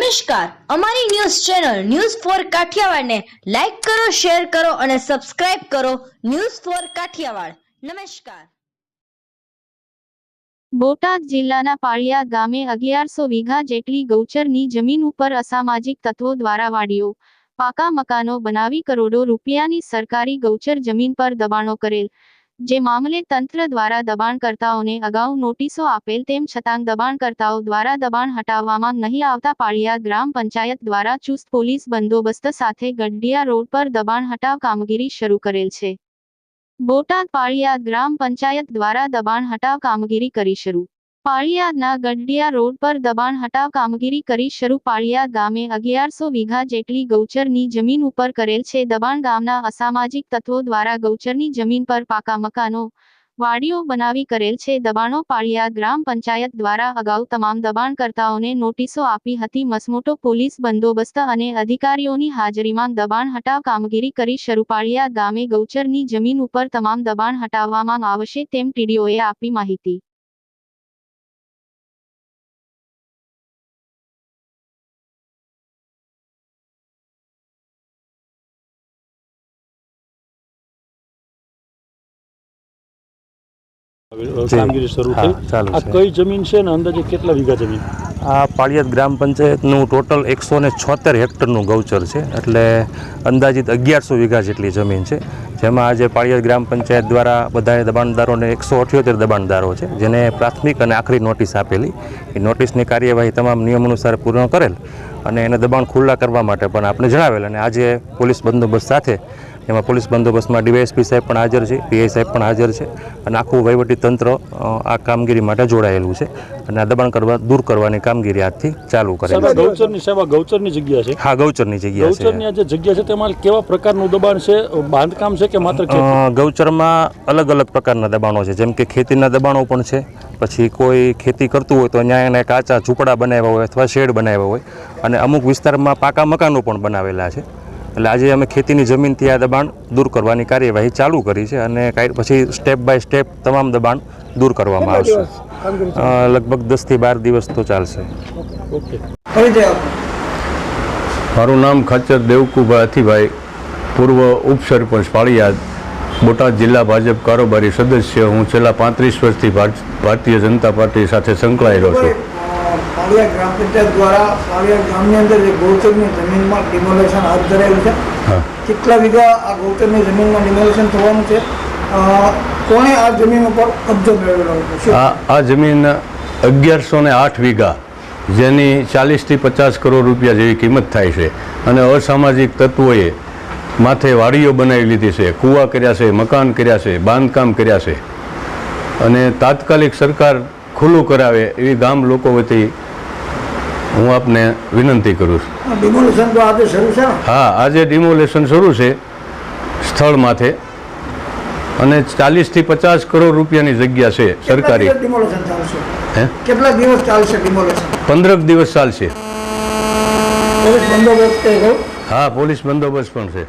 નમસ્કાર, અમારી news channel news for Kathiawad ને લાઈક કરો, શેર કરો અને સબસ્ક્રાઇબ કરો. News for Kathiawad. નમસ્કાર. બોટાદ જિલ્લાના પાળિયાદ ગામે 1100 વીઘા જેટલી ગૌચરની જમીન ઉપર અસામાજિક તત્વો દ્વારા વાડીઓ, પાકા મકાનો બનાવી કરોડો રૂપિયાની સરકારી ગૌચર જમીન પર દબાણો કરેલ, જે મામલે તંત્ર દ્વારા દબાણકર્તાઓને અગાઉ નોટિસો આપેલ તેમ છતાં દબાણકર્તાઓ દ્વારા દબાણ હટાવવામાં નહીં આવતા પાળિયાદ ગ્રામ પંચાયત દ્વારા ચુસ્ત પોલીસ બંદોબસ્ત સાથે ગઢડિયા રોડ પર દબાણ હટાવ કામગીરી શરૂ કરેલ છે. બોટાદ પાળિયાદ ગ્રામ પંચાયત દ્વારા દબાણ હટાવ કામગીરી કરી શરૂ. પાળિયાદના ગઢડિયા રોડ પર દબાણ હટાવ કામગીરી કરી શરૂ. પાળિયાદ ગામે 1100 વીઘા જેટલી ગૌચરની જમીન ઉપર કરેલ છે દબાણ. ગામના અસામાજિક તત્વો દ્વારા ગૌચરની જમીન પર પાકા મકાનો, વાડીઓ બનાવી કરેલ છે દબાણો. પાળિયાદ ગ્રામ પંચાયત દ્વારા અગાઉ તમામ દબાણકર્તાઓને નોટિસો આપી હતી. મસમોટો પોલીસ બંદોબસ્ત અને અધિકારીઓની હાજરીમાં દબાણ હટાવ કામગીરી કરી શરૂ. પાળિયાદ ગામે ગૌચરની જમીન ઉપર તમામ દબાણ હટાવવામાં આવશે તેમ ટીડીઓએ આપી માહિતી. કામગીરી શરૂ થઈ આ કઈ જમીન છે ને અંદાજે કેટલા વીઘા જમીન? આ પાળિયાદ ગ્રામ પંચાયતનું ટોટલ 176 હેક્ટરનું ગૌચર છે, એટલે અંદાજિત 1100 વીઘા જેટલી જમીન છે, જેમાં આજે પાળિયાદ ગ્રામ પંચાયત દ્વારા બધા દબાણદારોને 178 દબાણદારો છે જેને પ્રાથમિક અને આખરી નોટિસ આપેલી. એ નોટિસની કાર્યવાહી તમામ નિયમ અનુસાર પૂર્ણ કરેલ અને એને દબાણ ખુલ્લા કરવા માટે પણ આપણે જણાવેલ. અને આજે પોલીસ બંદોબસ્ત સાથે એમાં પોલીસ બંદોબસ્તમાં ડીવાયએસપી સાહેબ પણ હાજર છે, પીઆઈ સાહેબ પણ હાજર છે અને આખું વહીવટી તંત્ર આ કામગીરી માટે જોડાયેલું છે અને આ દબાણ દૂર કરવાની કામગીરી આજથી ચાલુ કરે છે. ગૌચરની જગ્યા છે? હા, ગૌચરની જગ્યા છે. ગૌચરની આ જે જગ્યા છે તેમાં કેવા પ્રકારનું દબાણ છે? બાંધકામ છે કે માત્ર ખેતી? ગૌચરમાં અલગ અલગ પ્રકારના દબાણો છે, જેમ કે ખેતીના દબાણો પણ છે, પછી કોઈ ખેતી કરતું હોય તો અહીંયા એને કાચા ઝૂંપડા બનાવ્યા હોય અથવા શેડ બનાવ્યા હોય, અને અમુક વિસ્તારમાં પાકા મકાનો પણ બનાવેલા છે. એટલે આજે અમે ખેતીની જમીનથી આ દબાણ દૂર કરવાની કાર્યવાહી ચાલુ કરી છે અને પછી સ્ટેપ બાય સ્ટેપ તમામ દબાણ દૂર કરવામાં આવશે. લગભગ 10 થી 12 દિવસ તો ચાલશે. મારું નામ ખાચર દેવકુભાઈ અથીભાઈ, પૂર્વ ઉપસરપંચ પાળિયાદ, બોટાદ જિલ્લા ભાજપ કારોબારી સદસ્ય. હું છેલ્લા 35 વર્ષથી ભારતીય જનતા પાર્ટી સાથે સંકળાયેલો છું. પાળિયાદ ગ્રામ પંચાયત દ્વારા પાળિયાદ ગામની અંદર જે ગૌચરની જમીનમાં ડિમોલેશન હાથ ધરાયું છે, કેટલા વીઘા આ ગૌચરની જમીનમાં ડિમોલેશન થવાનું છે? કોણે આ જમીન ઉપર કબજો મેળવેલો છે? આ જમીન 1108 વીઘા, જેની 40 થી 50 કરોડ રૂપિયા જેવી કિંમત થાય છે, અને અસામાજિક તત્વોએ માથે વાડીઓ બનાવી લીધી છે, કૂવા કર્યા છે, મકાન કર્યા છે, બાંધકામ કર્યા છે, અને તાત્કાલિક સરકાર ખુલ્લું કરાવે એવી ગામ લોકો વતી હું આપને વિનંતી કરું છું. ડિમોલેશન તો આજે શરૂ છે? હા, આજે ડિમોલેશન શરૂ છે સ્થળ માથે, અને 40 થી 50 કરોડ રૂપિયાની જગ્યા છે સરકારી. ડિમોલેશન ચાલશે? કેટલા દિવસ ચાલશે ડિમોલેશન? 15 દિવસ ચાલશે. પોલીસ બંદોબસ્ત? હા, પોલીસ બંદોબસ્ત પણ છે.